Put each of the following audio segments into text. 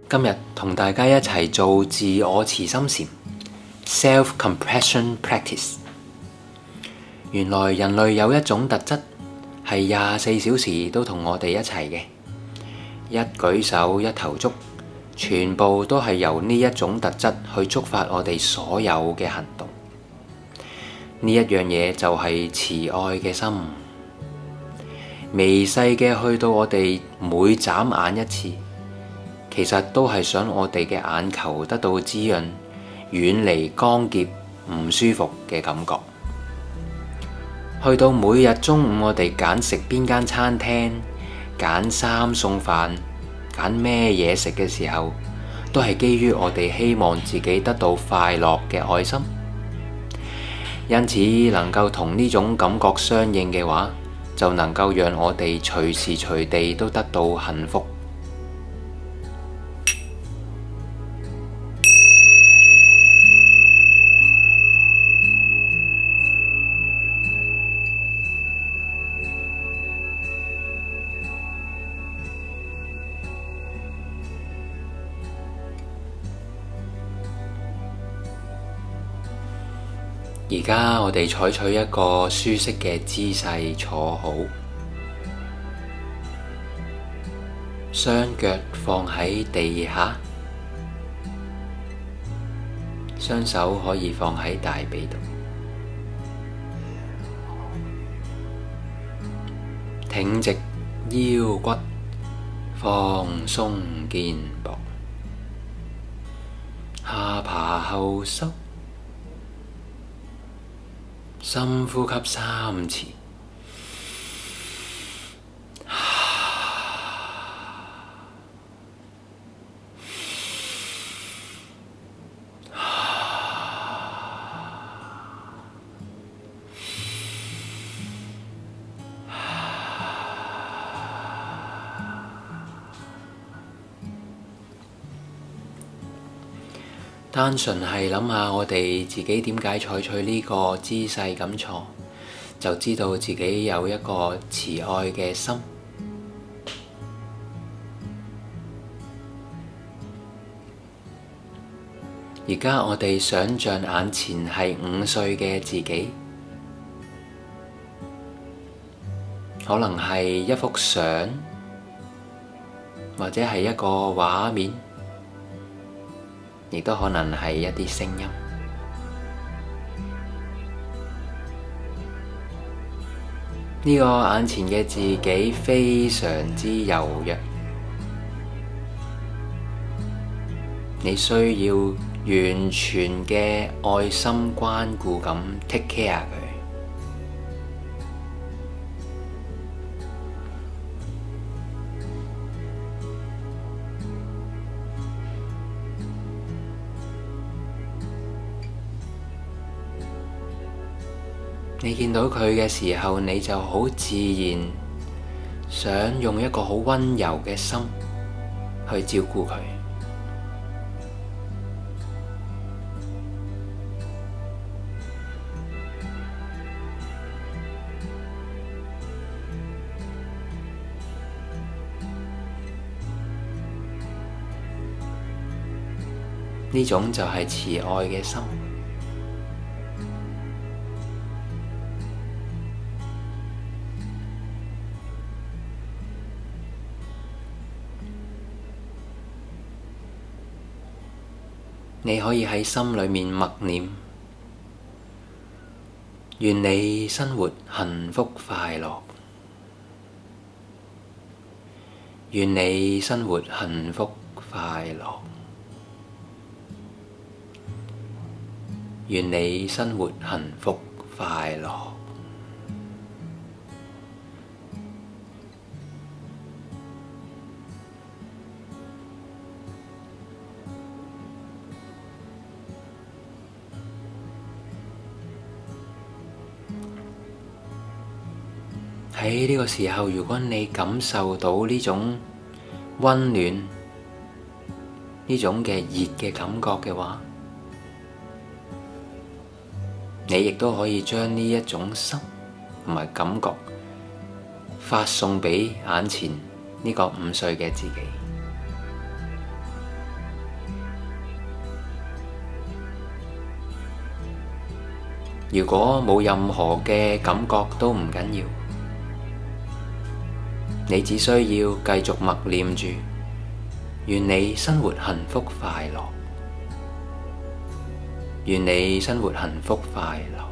今日同大家一齊做自我慈心禪 Self-Compassion Practice。原來人類有一種特質係24小時都同我哋一齊嘅，一舉手一投足，全部都係由呢一種特質去觸發我哋所有嘅行動。呢一樣嘢就係慈愛嘅心，微細嘅去到我哋每眨眼一次，其實都係想我哋嘅眼球得到滋潤，遠離乾澀唔舒服嘅感覺。去到每日中午我哋揀食邊間餐廳，揀衫送飯，揀咩嘢食嘅時候，都係基於我哋希望自己得到快樂嘅愛心。因此能夠同呢種感覺相應嘅話，就能夠讓我哋隨時隨地都得到幸福。而家我哋採取一個舒適嘅姿勢坐好，雙腳放喺地下，雙手可以放喺大髀度，挺直腰骨，放鬆肩膊，下巴後收。深呼吸3次，單純係諗下我哋自己點解採取呢個姿勢咁坐，就知道自己有一個慈愛嘅心。而家我哋想像眼前係5歲嘅自己，可能係一幅相，或者係一個畫面，亦都可能係一啲聲音。呢個眼前嘅自己非常之柔弱，你需要完全嘅愛心關顧咁 take care 佢。你見到佢嘅時候，你就好自然想用一個好溫柔嘅心去照顧佢。呢種就係慈愛嘅心。你可以喺心裏面默念：願你生活幸福快樂，願你生活幸福快樂，願你生活幸福快樂。喺呢個時候，如果你感受到呢種溫暖、呢種嘅熱嘅感覺嘅話，你亦都可以將呢一種心同埋感覺發送俾眼前呢個5歲嘅自己。如果冇任何嘅感覺都唔緊要，你只需要繼續默念住，願你生活幸福快樂，願你生活幸福快樂，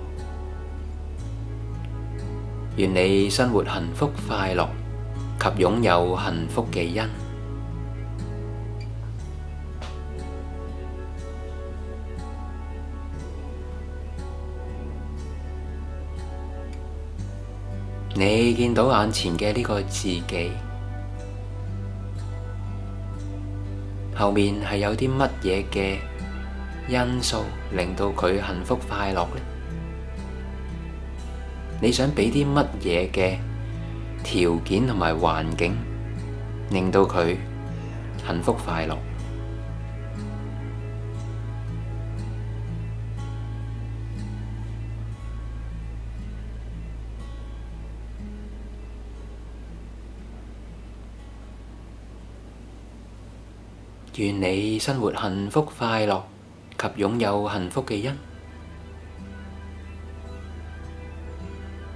願你生活幸福快樂及擁有幸福嘅因。你見到眼前嘅呢個自己，後面係有啲乜嘢嘅因素令到佢幸福快樂呢？你想俾啲乜嘢嘅條件同埋環境令到佢幸福快樂？願你生活幸福快樂及擁有幸福嘅因。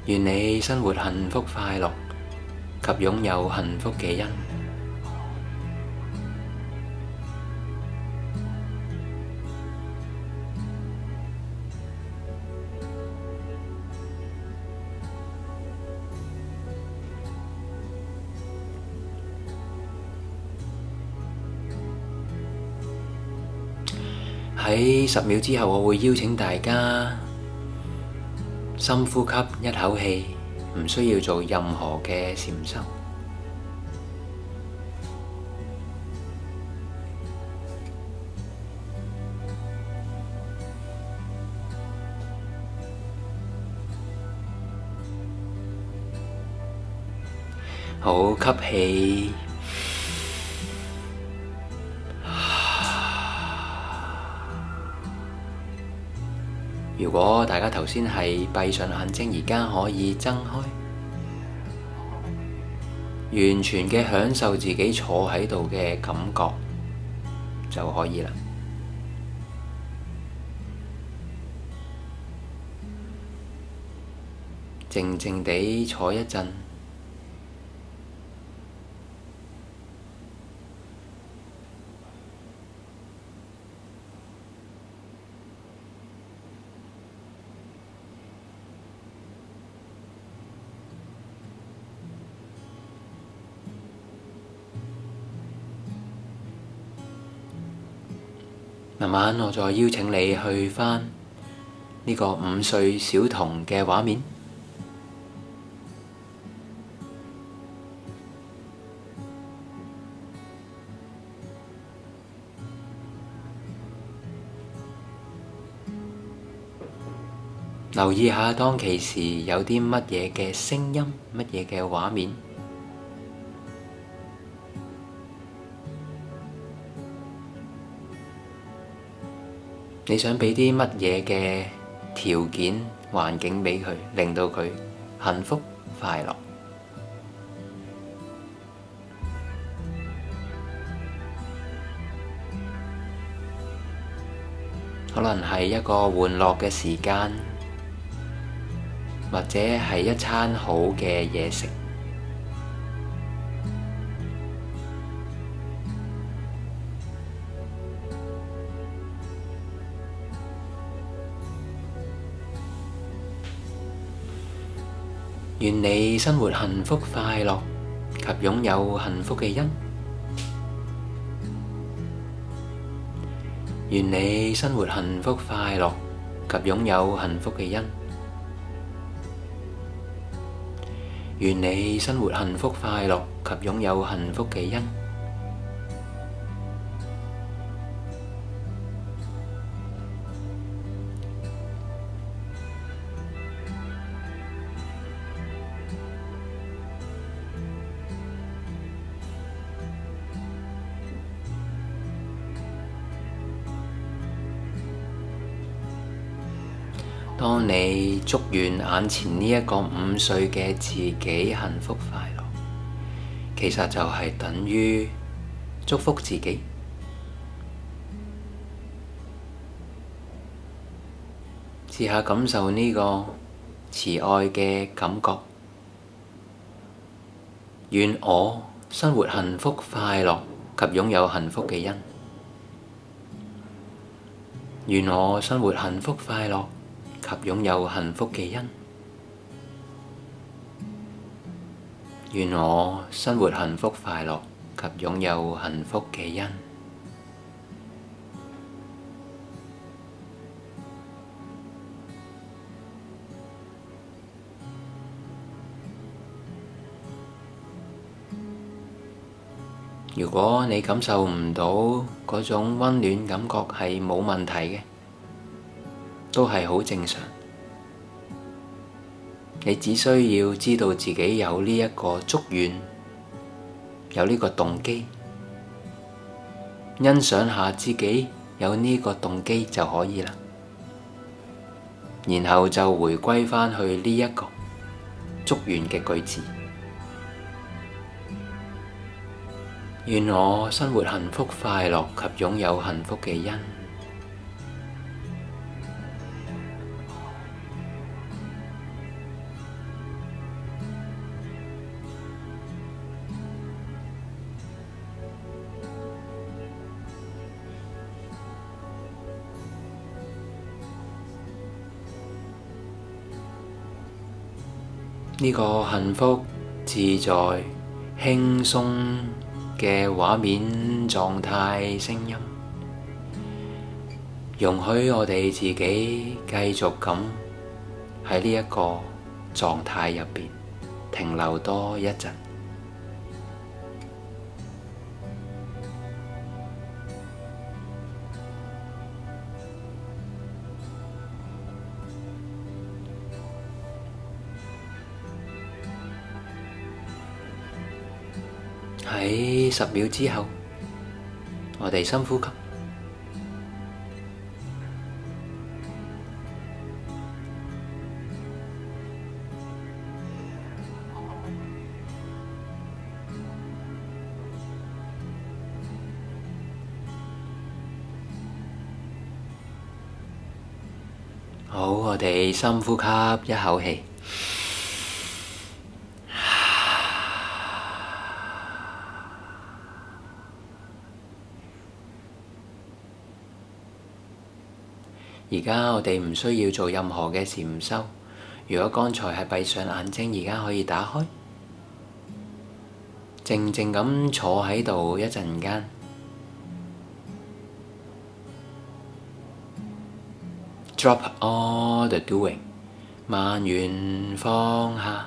願你生活幸福快樂及擁有幸福嘅因。喺10秒之後，我會邀請大家深呼吸一口氣，唔需要做任何嘅禪修。好，吸氣。如果大家頭先係閉上眼睛，而家可以睜開，完全嘅享受自己坐喺度嘅感覺就可以啦。靜靜地坐一陣，慢慢我再邀請你去返呢個5歲小童嘅畫面，留意下當其時有啲乜嘢嘅聲音，乜嘢嘅畫面。你想俾啲乜嘢嘅條件、環境俾佢，令到佢幸福快樂？可能係一個玩樂嘅時間，或者係一餐好嘅嘢食。願你生活幸福快樂及擁有幸福嘅因。願你生活幸福快樂及擁有幸福嘅因。願你生活幸福快樂及擁有幸福嘅因。當你祝願眼前呢一個5歲嘅自己幸福快樂，其實就係等於祝福自己。試下感受呢個慈愛嘅感覺。願我生活幸福快樂及擁有幸福嘅因。願我生活幸福快樂及擁有幸福嘅因。願我生活幸福快樂及擁有幸福嘅因。如果你感受唔到嗰種溫暖感覺係冇問題嘅，都係好正常。你只需要知道自己有呢一個祝願，有呢個動機，欣賞下自己有呢個動機就可以啦。然後就回歸返去呢一個祝願嘅句子。願我生活幸福快樂及擁有幸福嘅因。呢個幸福、自在、輕鬆嘅畫面、狀態、聲音，容許我哋自己繼續咁喺呢一個狀態入邊停留多一陣。喺10秒之後，我哋深呼吸。好，我哋深呼吸一口氣。而家我哋唔需要做任何嘅禪修。如果剛才係閉上眼睛，而家可以打開，靜靜咁坐喺度一陣間。Drop all the doing， 慢完放下。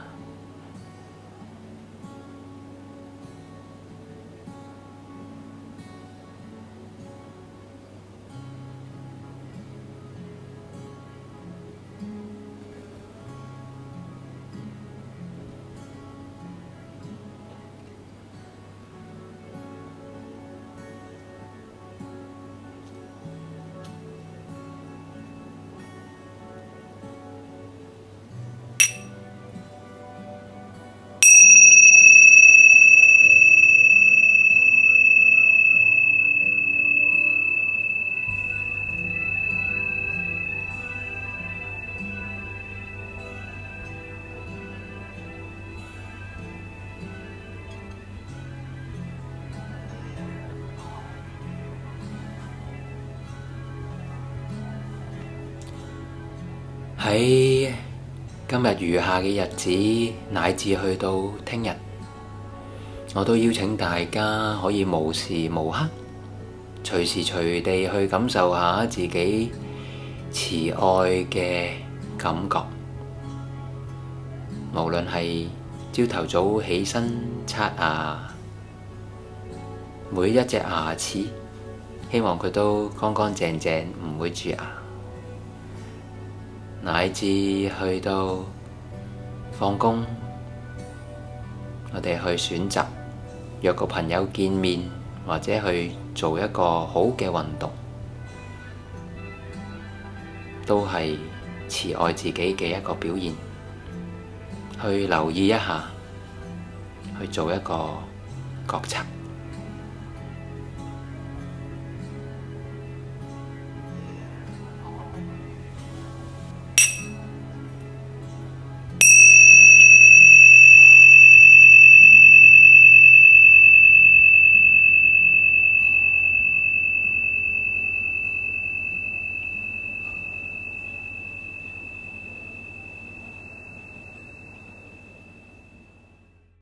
喺今日餘下嘅日子，乃至去到聽日，我都邀請大家可以無時無刻、隨時隨地去感受下自己慈愛嘅感覺。無論係朝頭早起身刷牙，每一隻牙齒，希望佢都乾乾淨淨，唔會蛀牙。乃至去到放工，我哋去選擇約個朋友見面，或者去做一個好嘅運動，都係慈愛自己嘅一個表現。去留意一下，去做一個覺察。